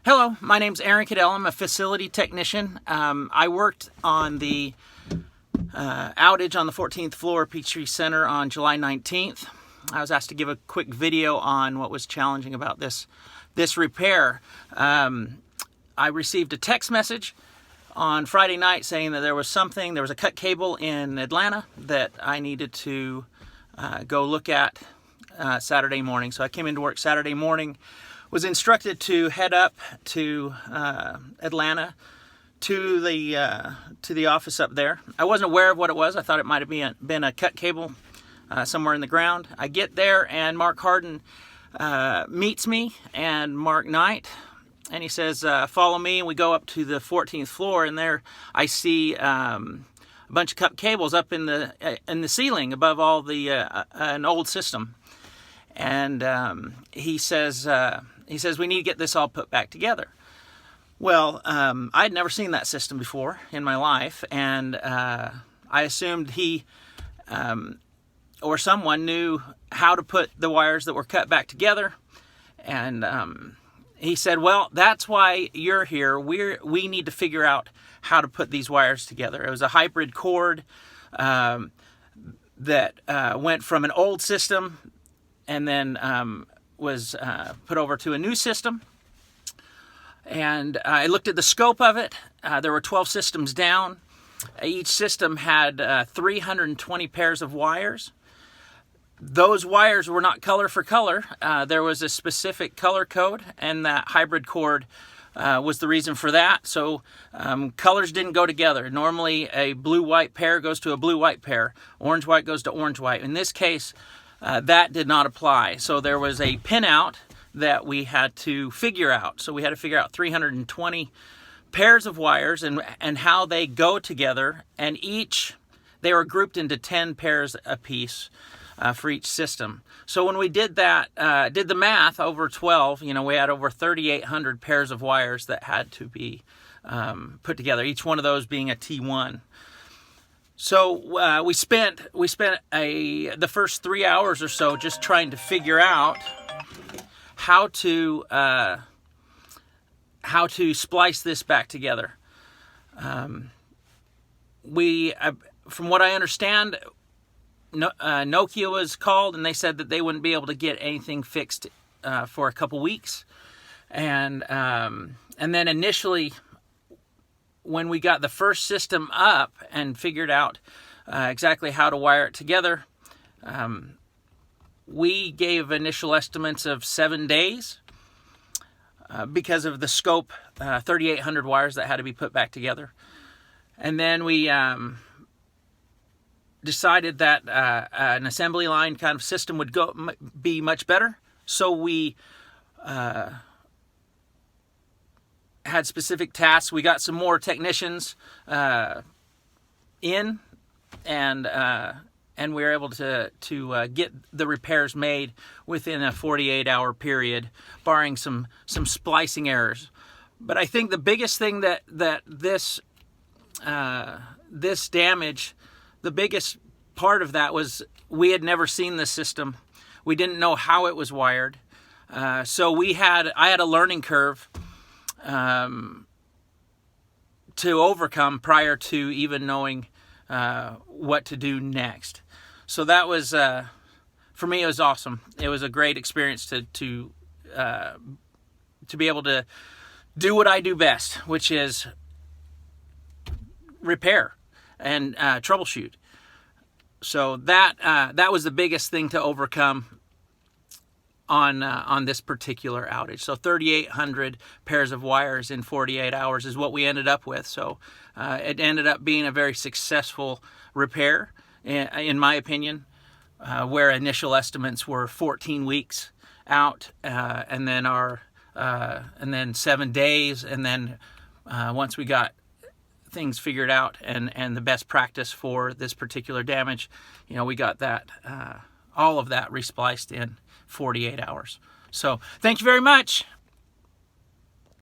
Hello, my name's Aaron Cadell. I'm a facility technician. I worked on the outage on the 14th floor Peachtree Center on July 19th. I was asked to give a quick video on what was challenging about this repair. I received a text message on Friday night saying that there was a cut cable in Atlanta that I needed to go look at Saturday morning. So I came into work Saturday morning, was instructed to head up to Atlanta to the office up there. I wasn't aware of what it was. I thought it might have been a cut cable somewhere in the ground. I get there and Mark Harden meets me and Mark Knight, and he says, follow me, and we go up to the 14th floor, and there I see a bunch of cut cables up in the ceiling above all the an old system. And he says we need to get this all put back together. Well, I'd never seen that system before in my life, and I assumed he or someone knew how to put the wires that were cut back together. And he said, well, that's why you're here. We need to figure out how to put these wires together. It was a hybrid cord that went from an old system and then was put over to a new system. And I looked at the scope of it. There were 12 systems down. Each system had 320 pairs of wires. Those wires were not color for color. There was a specific color code, and that hybrid cord was the reason for that. So colors didn't go together. Normally a blue-white pair goes to a blue-white pair. Orange-white goes to orange-white. In this case, that did not apply. So there was a pinout that we had to figure out. So we had to figure out 320 pairs of wires and how they go together. And they were grouped into 10 pairs apiece for each system. So when we did that, did the math over 12, we had over 3,800 pairs of wires that had to be put together, each one of those being a T1. So we spent the first 3 hours or so just trying to figure out how to splice this back together. From what I understand, Nokia was called, and they said that they wouldn't be able to get anything fixed for a couple weeks. And then initially, when we got the first system up and figured out exactly how to wire it together, we gave initial estimates of 7 days because of the scope, 3,800 wires that had to be put back together. And then we decided that an assembly line kind of system would be much better. So we had specific tasks. We got some more technicians in, and we were able to get the repairs made within a 48-hour period, barring some splicing errors. But I think the biggest thing that this damage, the biggest part of that was we had never seen this system. We didn't know how it was wired. So I had a learning curve to overcome prior to even knowing what to do next. So that was, for me, it was awesome. It was a great experience to be able to do what I do best, which is repair and troubleshoot. So that was the biggest thing to overcome on this particular outage. So 3,800 pairs of wires in 48 hours is what we ended up with. So it ended up being a very successful repair, in my opinion, where initial estimates were 14 weeks out, and then 7 days, and then once we got things figured out and the best practice for this particular damage, we got that all of that respliced in 48 hours. So thank you very much.